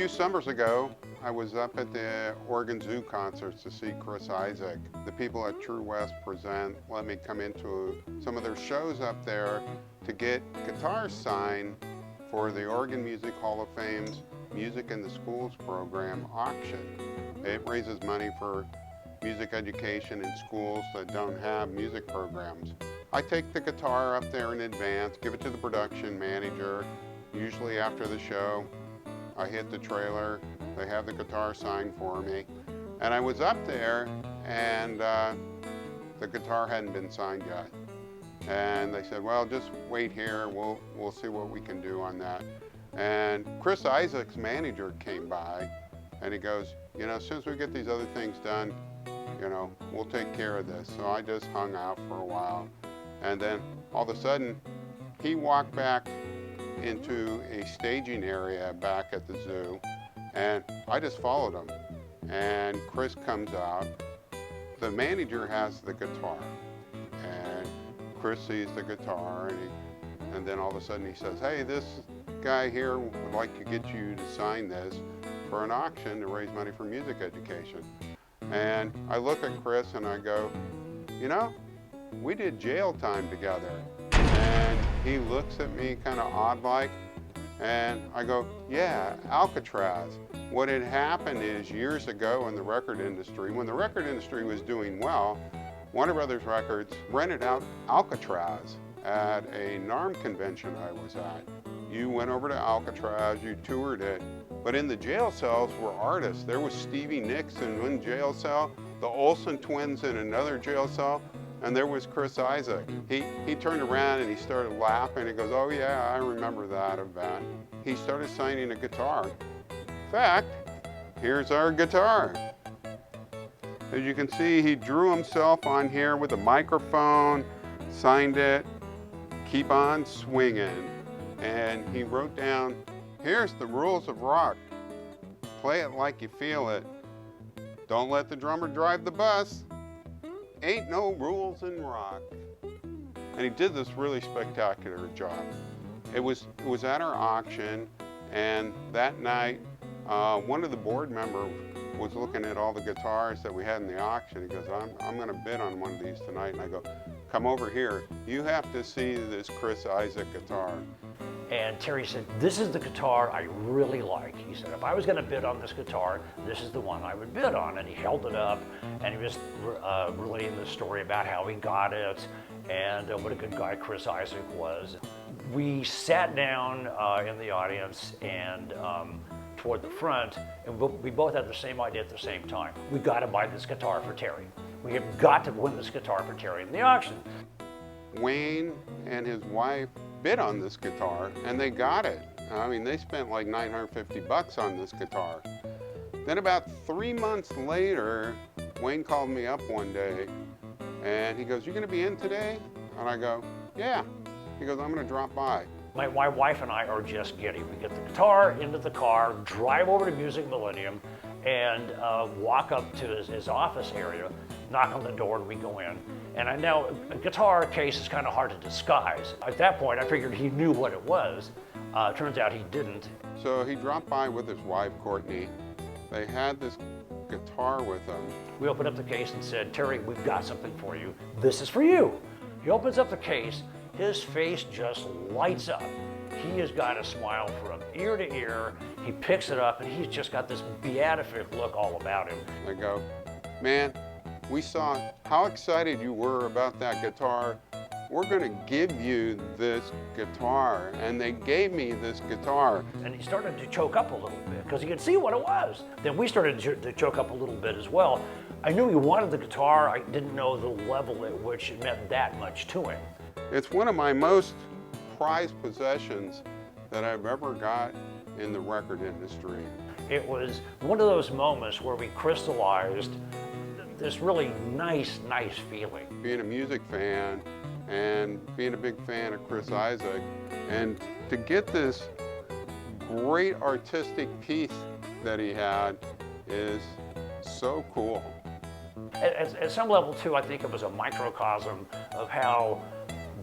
few summers ago, I was up at the Oregon Zoo concerts to see Chris Isaak. The people at True West Present let me come into some of their shows up there to get guitars signed for the Oregon Music Hall of Fame's Music in the Schools program auction. It raises money for music education in schools that don't have music programs. I take the guitar up there in advance, give it to the production manager, usually after the show. I hit the trailer, they have the guitar signed for me. And I was up there and the guitar hadn't been signed yet. And they said, well, just wait here, we'll see what we can do on that. And Chris Isaak's manager came by and he goes, you know, as soon as we get these other things done, you know, we'll take care of this. So I just hung out for a while. And then all of a sudden, he walked back into a staging area back at the zoo, and I just followed him. And Chris comes out. The manager has the guitar, and Chris sees the guitar, and then all of a sudden he says, hey, this guy here would like to get you to sign this for an auction to raise money for music education. And I look at Chris and I go, you know, we did jail time together. And he looks at me kind of odd-like, and I go, yeah, Alcatraz. What had happened is years ago in the record industry, when the record industry was doing well, Warner Brothers Records rented out Alcatraz at a NARM convention I was at. You went over to Alcatraz, you toured it, but in the jail cells were artists. There was Stevie Nicks in one jail cell, the Olsen twins in another jail cell, and there was Chris Isaak. He turned around and he started laughing. He goes, oh yeah, I remember that event. He started signing a guitar. In fact, here's our guitar. As you can see, he drew himself on here with a microphone, signed it, keep on swinging. And he wrote down, here's the rules of rock. Play it like you feel it. Don't let the drummer drive the bus. Ain't no rules in rock. And he did this really spectacular job. It was at our auction, and that night, one of the board members was looking at all the guitars that we had in the auction. He goes, I'm gonna bid on one of these tonight. And I go, come over here. You have to see this Chris Isaak guitar. And Terry said, this is the guitar I really like. He said, if I was going to bid on this guitar, this is the one I would bid on. And he held it up, and he was relating the story about how he got it and what a good guy Chris Isaak was. We sat down in the audience and toward the front, and we both had the same idea at the same time. We got to buy this guitar for Terry. We have got to win this guitar for Terry in the auction. Wayne and his wife bid on this guitar, and they got it. I mean, they spent like $950 on this guitar. Then about 3 months later, Wayne called me up one day, and he goes, you gonna be in today? And I go, yeah. He goes, I'm gonna drop by. My wife and I are just giddy. We get the guitar into the car, drive over to Music Millennium, and walk up to his office area, knock on the door, and we go in. And I know a guitar case is kind of hard to disguise. At that point, I figured he knew what it was. Turns out he didn't. So he dropped by with his wife, Courtney. They had this guitar with them. We opened up the case and said, Terry, we've got something for you. This is for you. He opens up the case, his face just lights up. He has got a smile from ear to ear. He picks it up and he's just got this beatific look all about him. I go, man, we saw how excited you were about that guitar. We're gonna give you this guitar. And they gave me this guitar. And he started to choke up a little bit because he could see what it was. Then we started to choke up a little bit as well. I knew he wanted the guitar. I didn't know the level at which it meant that much to him. It's one of my most prized possessions that I've ever got in the record industry. It was one of those moments where we crystallized this really nice feeling. Being a music fan and being a big fan of Chris Isaak, and to get this great artistic piece that he had is so cool. At some level too, I think it was a microcosm of how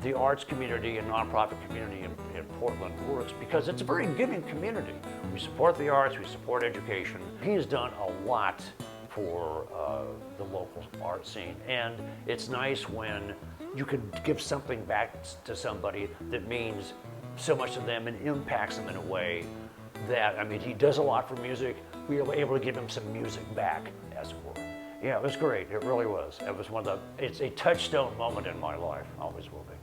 the arts community and nonprofit community in Portland works, because it's a very giving community. We support the arts, we support education. He has done a lot for the local art scene, and it's nice when you can give something back to somebody that means so much to them and impacts them in a way that, I mean, he does a lot for music. We were able to give him some music back, as it were. Yeah, it was great. It really was. It was it's a touchstone moment in my life. Always will be.